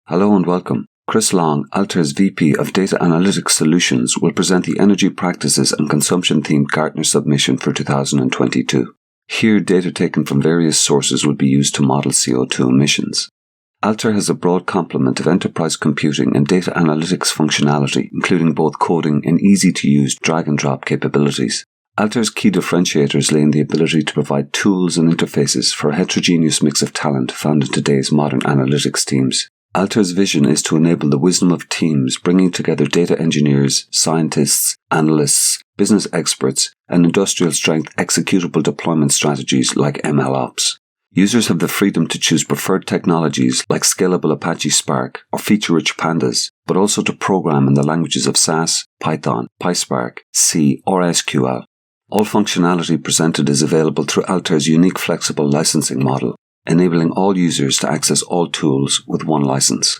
Hello and welcome. Chris Long, Altair's VP of Data Analytics Solutions, will present the Energy Practices and Consumption-themed Gartner submission for 2022. Here, data taken from various sources will be used to model CO2 emissions. Altair has a broad complement of enterprise computing and data analytics functionality, including both coding and easy-to-use drag-and-drop capabilities. Altair's key differentiators lay in the ability to provide tools and interfaces for a heterogeneous mix of talent found in today's modern analytics teams. Altair's vision is to enable the wisdom of teams bringing together data engineers, scientists, analysts, business experts, and industrial-strength executable deployment strategies like MLOps. Users have the freedom to choose preferred technologies like scalable Apache Spark or feature-rich Pandas, but also to program in the languages of SAS, Python, PySpark, C, or SQL. All functionality presented is available through Altair's unique flexible licensing model, enabling all users to access all tools with one license.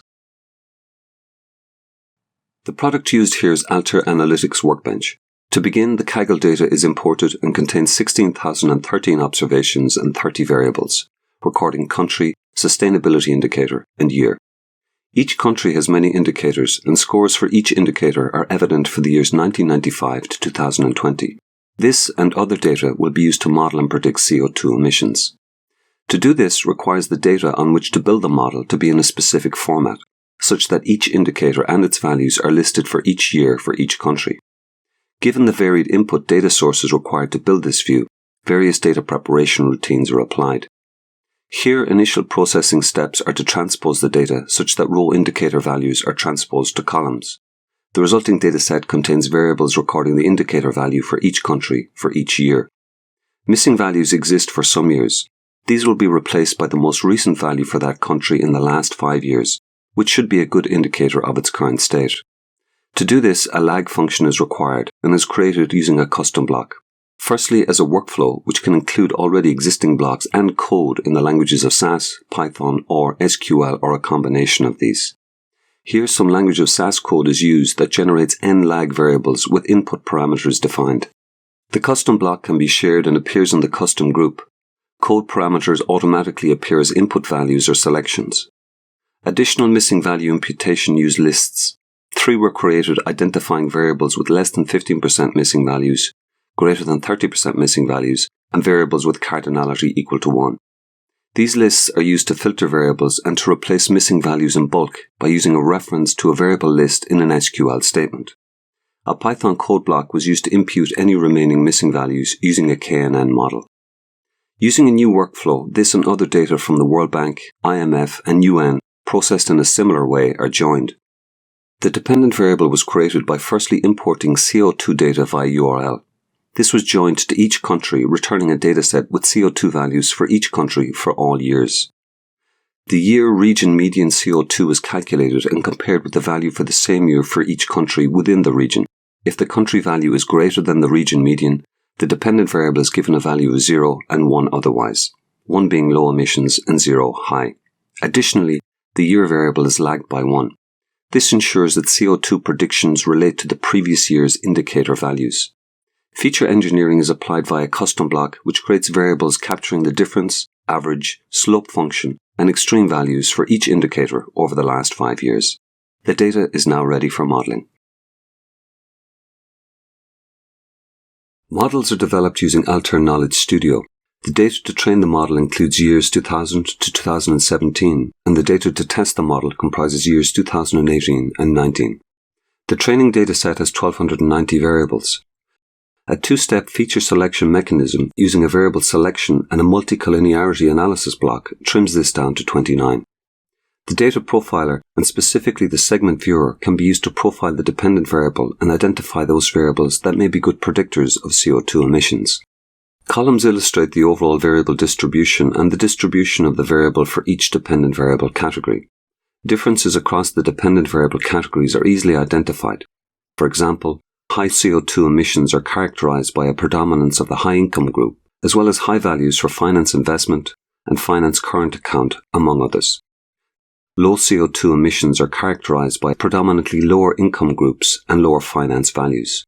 The product used here is Altair Analytics Workbench. To begin, the Kaggle data is imported and contains 16,013 observations and 30 variables, recording country, sustainability indicator, and year. Each country has many indicators, and scores for each indicator are evident for the years 1995 to 2020. This and other data will be used to model and predict CO2 emissions. To do this requires the data on which to build the model to be in a specific format, such that each indicator and its values are listed for each year for each country. Given the varied input data sources required to build this view, various data preparation routines are applied. Here, initial processing steps are to transpose the data such that row indicator values are transposed to columns. The resulting dataset contains variables recording the indicator value for each country for each year. Missing values exist for some years. These will be replaced by the most recent value for that country in the last 5 years, which should be a good indicator of its current state. To do this, a lag function is required and is created using a custom block. Firstly, as a workflow, which can include already existing blocks and code in the languages of SAS, Python, or SQL, or a combination of these. Here, some language of SAS code is used that generates n lag variables with input parameters defined. The custom block can be shared and appears in the custom group. Code parameters automatically appear as input values or selections. Additional missing value imputation use lists. 3 were created identifying variables with less than 15% missing values, greater than 30% missing values, and variables with cardinality equal to 1. These lists are used to filter variables and to replace missing values in bulk by using a reference to a variable list in an SQL statement. A Python code block was used to impute any remaining missing values using a KNN model. Using a new workflow, this and other data from the World Bank, IMF, and UN processed in a similar way are joined. The dependent variable was created by firstly importing CO2 data via URL. This was joined to each country, returning a dataset with CO2 values for each country for all years. The year region median CO2 is calculated and compared with the value for the same year for each country within the region. If the country value is greater than the region median, the dependent variable is given a value of 0 and 1 otherwise, 1 being low emissions and 0 high. Additionally, the year variable is lagged by 1. This ensures that CO2 predictions relate to the previous year's indicator values. Feature engineering is applied via custom block, which creates variables capturing the difference, average, slope function, and extreme values for each indicator over the last 5 years. The data is now ready for modeling. Models are developed using Altair Knowledge Studio. The data to train the model includes years 2000 to 2017, and the data to test the model comprises years 2018 and 19. The training dataset has 1,290 variables. A 2-step feature selection mechanism using a variable selection and a multicollinearity analysis block trims this down to 29. The data profiler, and specifically the segment viewer, can be used to profile the dependent variable and identify those variables that may be good predictors of CO2 emissions. Columns illustrate the overall variable distribution and the distribution of the variable for each dependent variable category. Differences across the dependent variable categories are easily identified. For example, high CO2 emissions are characterized by a predominance of the high income group, as well as high values for finance investment and finance current account, among others. Low CO2 emissions are characterized by predominantly lower income groups and lower finance values.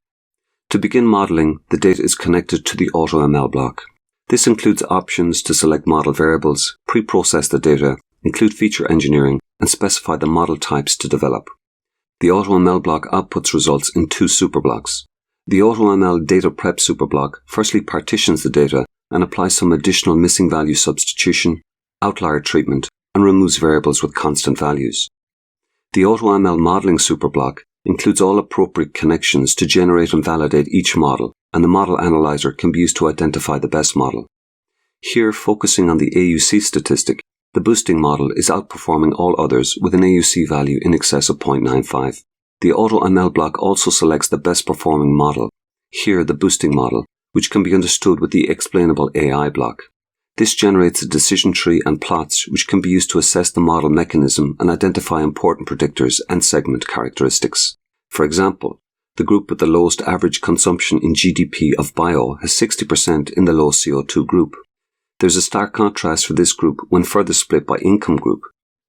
To begin modeling, the data is connected to the AutoML block. This includes options to select model variables, pre-process the data, include feature engineering, and specify the model types to develop. The AutoML block outputs results in 2 superblocks. The AutoML data prep superblock firstly partitions the data and applies some additional missing value substitution, outlier treatment, and removes variables with constant values. The AutoML modeling superblock includes all appropriate connections to generate and validate each model, and the model analyzer can be used to identify the best model. Here, focusing on the AUC statistic, the boosting model is outperforming all others with an AUC value in excess of 0.95. The AutoML block also selects the best performing model, here the boosting model, which can be understood with the explainable AI block. This generates a decision tree and plots which can be used to assess the model mechanism and identify important predictors and segment characteristics. For example, the group with the lowest average consumption in GDP of bio has 60% in the low CO2 group. There is a stark contrast for this group when further split by income group.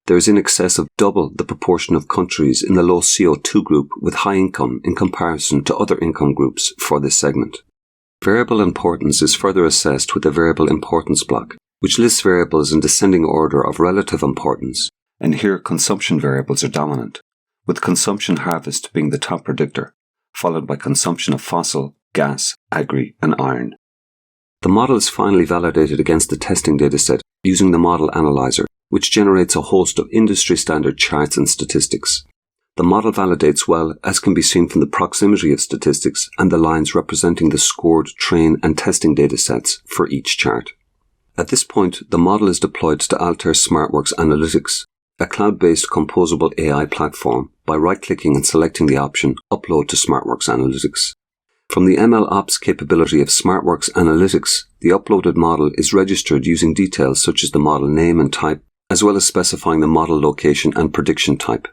There is in excess of double the proportion of countries in the low CO2 group with high income in comparison to other income groups for this segment. Variable importance is further assessed with the variable importance block, which lists variables in descending order of relative importance, and here consumption variables are dominant, with consumption harvest being the top predictor, followed by consumption of fossil, gas, agri, and iron. The model is finally validated against the testing dataset using the model analyzer, which generates a host of industry-standard charts and statistics. The model validates well, as can be seen from the proximity of statistics and the lines representing the scored, train, and testing datasets for each chart. At this point, the model is deployed to Altair SmartWorks Analytics, a cloud-based composable AI platform, by right-clicking and selecting the option Upload to SmartWorks Analytics. From the MLOps capability of SmartWorks Analytics, the uploaded model is registered using details such as the model name and type, as well as specifying the model location and prediction type.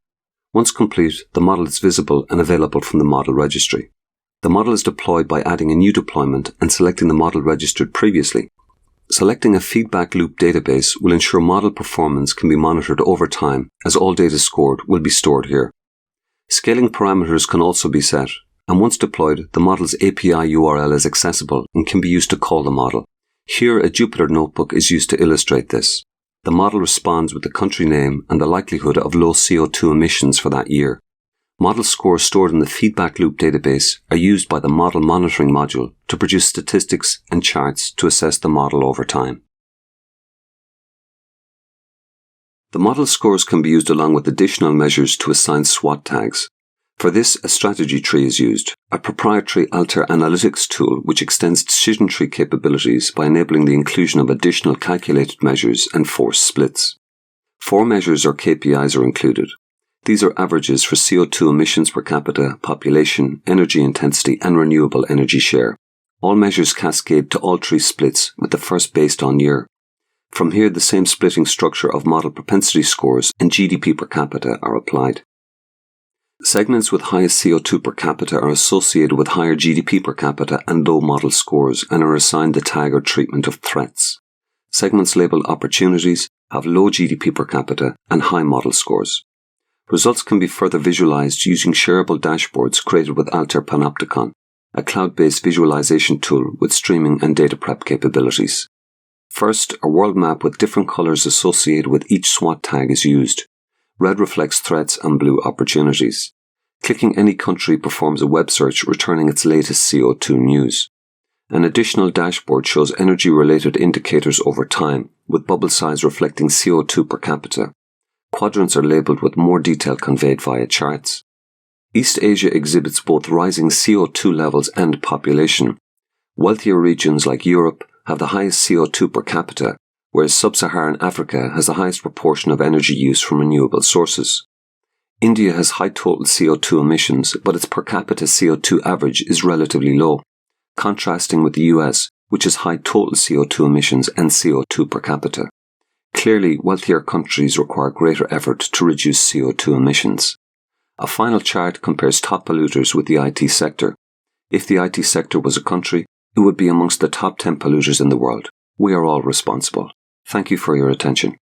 Once complete, the model is visible and available from the model registry. The model is deployed by adding a new deployment and selecting the model registered previously. Selecting a feedback loop database will ensure model performance can be monitored over time, as all data scored will be stored here. Scaling parameters can also be set, and once deployed, the model's API URL is accessible and can be used to call the model. Here, a Jupyter notebook is used to illustrate this. The model responds with the country name and the likelihood of low CO2 emissions for that year. Model scores stored in the feedback loop database are used by the model monitoring module to produce statistics and charts to assess the model over time. The model scores can be used along with additional measures to assign SWOT tags. For this, a strategy tree is used, a proprietary Altair analytics tool which extends decision tree capabilities by enabling the inclusion of additional calculated measures and force splits. 4 measures or KPIs are included. These are averages for CO2 emissions per capita, population, energy intensity, and renewable energy share. All measures cascade to all 3 splits, with the first based on year. From here, the same splitting structure of model propensity scores and GDP per capita are applied. Segments with highest CO2 per capita are associated with higher GDP per capita and low model scores and are assigned the tag or treatment of threats. Segments labelled opportunities have low GDP per capita and high model scores. Results can be further visualized using shareable dashboards created with Altair Panopticon, a cloud-based visualization tool with streaming and data prep capabilities. First, a world map with different colors associated with each SWOT tag is used. Red reflects threats and blue opportunities. Clicking any country performs a web search returning its latest CO2 news. An additional dashboard shows energy-related indicators over time, with bubble size reflecting CO2 per capita. Quadrants are labelled with more detail conveyed via charts. East Asia exhibits both rising CO2 levels and population. Wealthier regions like Europe have the highest CO2 per capita, whereas sub-Saharan Africa has the highest proportion of energy use from renewable sources. India has high total CO2 emissions, but its per capita CO2 average is relatively low, contrasting with the US, which has high total CO2 emissions and CO2 per capita. Clearly, wealthier countries require greater effort to reduce CO2 emissions. A final chart compares top polluters with the IT sector. If the IT sector was a country, it would be amongst the top 10 polluters in the world. We are all responsible. Thank you for your attention.